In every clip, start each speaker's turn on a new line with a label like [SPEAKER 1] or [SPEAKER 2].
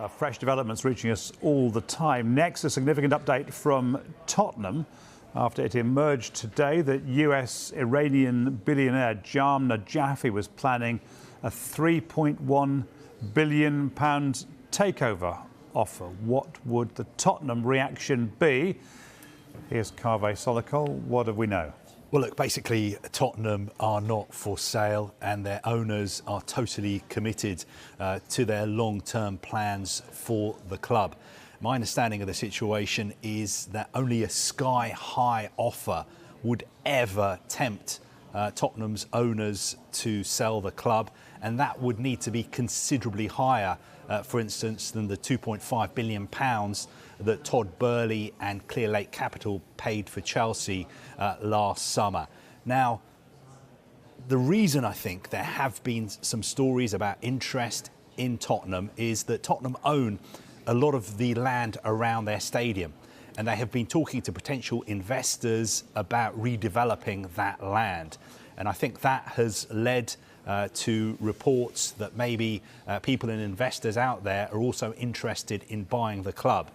[SPEAKER 1] Fresh developments reaching us all the time. Next, a significant update from Tottenham after it emerged today that US Iranian billionaire Jahm Najafi was planning a £3.1 billion takeover offer. What would the Tottenham reaction be? Here's Kaveh Solokol. What do we know?
[SPEAKER 2] Well, look, basically, Tottenham are not for sale and their owners are totally committed to their long-term plans for the club. My understanding of the situation is that only a sky-high offer would ever tempt Tottenham's owners to sell the club, and that would need to be considerably higher, for instance, than the £2.5 billion that Todd Burley and Clearlake Capital paid for Chelsea last summer. Now, the reason I think there have been some stories about interest in Tottenham is that Tottenham own a lot of the land around their stadium, and they have been talking to potential investors about redeveloping that land. And I think that has led to reports that maybe people and investors out there are also interested in buying the club.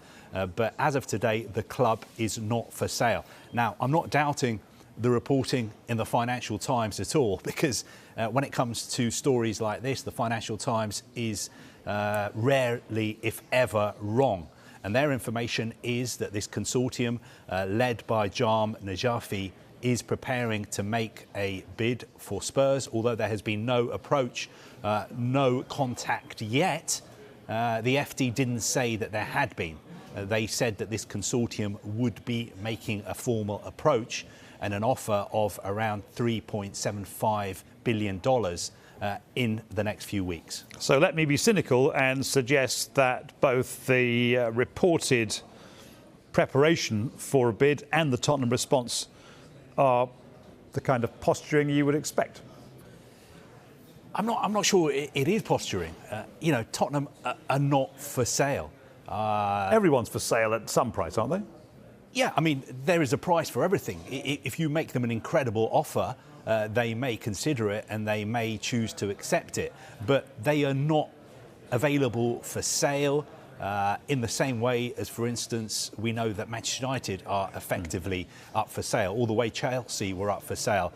[SPEAKER 2] But as of today, the club is not for sale. Now, I'm not doubting the reporting in the Financial Times at all, because when it comes to stories like this, the Financial Times is rarely, if ever, wrong. And their information is that this consortium, led by Jahm Najafi, is preparing to make a bid for Spurs, although there has been no approach, no contact yet. The FT didn't say that there had been. They said that this consortium would be making a formal approach and an offer of around $3.75 billion in the next few weeks.
[SPEAKER 1] So let me be cynical and suggest that both the reported preparation for a bid and the Tottenham response are the kind of posturing you would expect.
[SPEAKER 2] I'm not sure it is posturing. Tottenham are not for sale.
[SPEAKER 1] Everyone's for sale at some price, aren't they?
[SPEAKER 2] Yeah, I mean, there is a price for everything. If you make them an incredible offer, they may consider it and they may choose to accept it. But they are not available for sale in the same way as, for instance, we know that Manchester United are effectively up for sale, all the way Chelsea were up for sale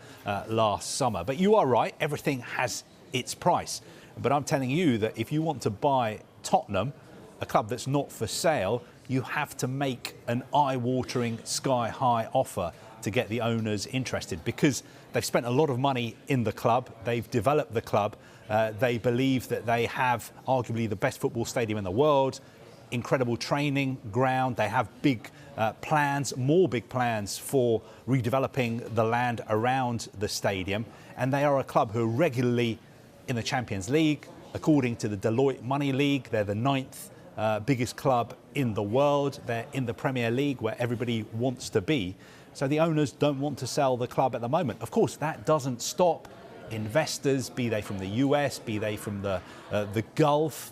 [SPEAKER 2] last summer. But you are right, everything has its price. But I'm telling you that if you want to buy Tottenham, a club that's not for sale, you have to make an eye-watering, sky-high offer to get the owners interested, because they've spent a lot of money in the club, they've developed the club, they believe that they have arguably the best football stadium in the world, incredible training ground, they have big plans, more big plans for redeveloping the land around the stadium, and they are a club who are regularly in the Champions League. According to the Deloitte Money League, they're the 9th biggest club in the world. They're in the Premier League, where everybody wants to be. So the owners don't want to sell the club at the moment. Of course, that doesn't stop investors, be they from the US, be they from the Gulf,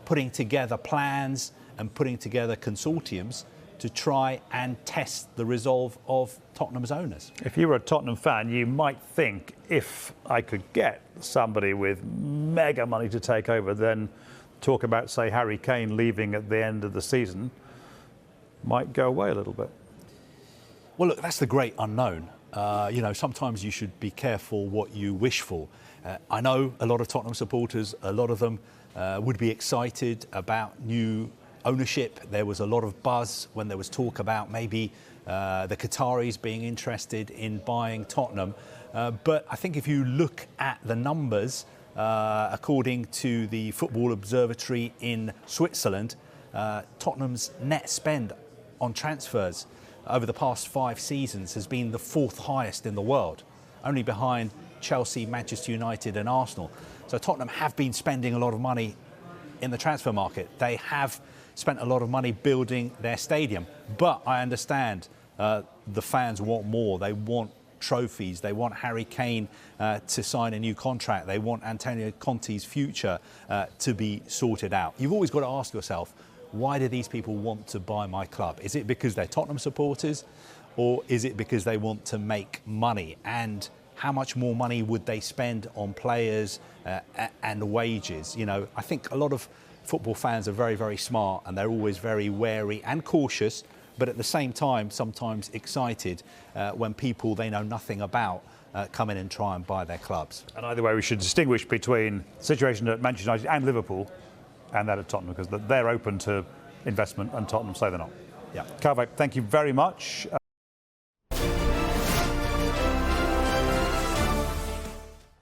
[SPEAKER 2] putting together plans and putting together consortiums to try and test the resolve of Tottenham's owners.
[SPEAKER 1] If you were a Tottenham fan, you might think, if I could get somebody with mega money to take over, then talk about, say, Harry Kane leaving at the end of the season might go away a little bit.
[SPEAKER 2] Well, look, that's the great unknown. Sometimes you should be careful what you wish for. I know a lot of Tottenham supporters, a lot of them would be excited about new ownership. There was a lot of buzz when there was talk about maybe the Qataris being interested in buying Tottenham. But I think if you look at the numbers, according to the Football Observatory in Switzerland, Tottenham's net spend on transfers over the past 5 seasons has been the 4th highest in the world, only behind Chelsea, Manchester United and Arsenal. So Tottenham have been spending a lot of money in the transfer market. They have spent a lot of money building their stadium. But I understand the fans want more. They want trophies. They want Harry Kane to sign a new contract. They want Antonio Conte's future to be sorted out. You've always got to ask yourself, why do these people want to buy my club? Is it because they're Tottenham supporters, or is it because they want to make money? And how much more money would they spend on players and wages? I think a lot of football fans are very, very smart, and they're always very wary and cautious, but at the same time, sometimes excited when people they know nothing about come in and try and buy their clubs.
[SPEAKER 1] And either way, we should distinguish between the situation at Manchester United and Liverpool and that at Tottenham, because they're open to investment and Tottenham say they're not.
[SPEAKER 2] Yeah.
[SPEAKER 1] Kaveh, thank you very much.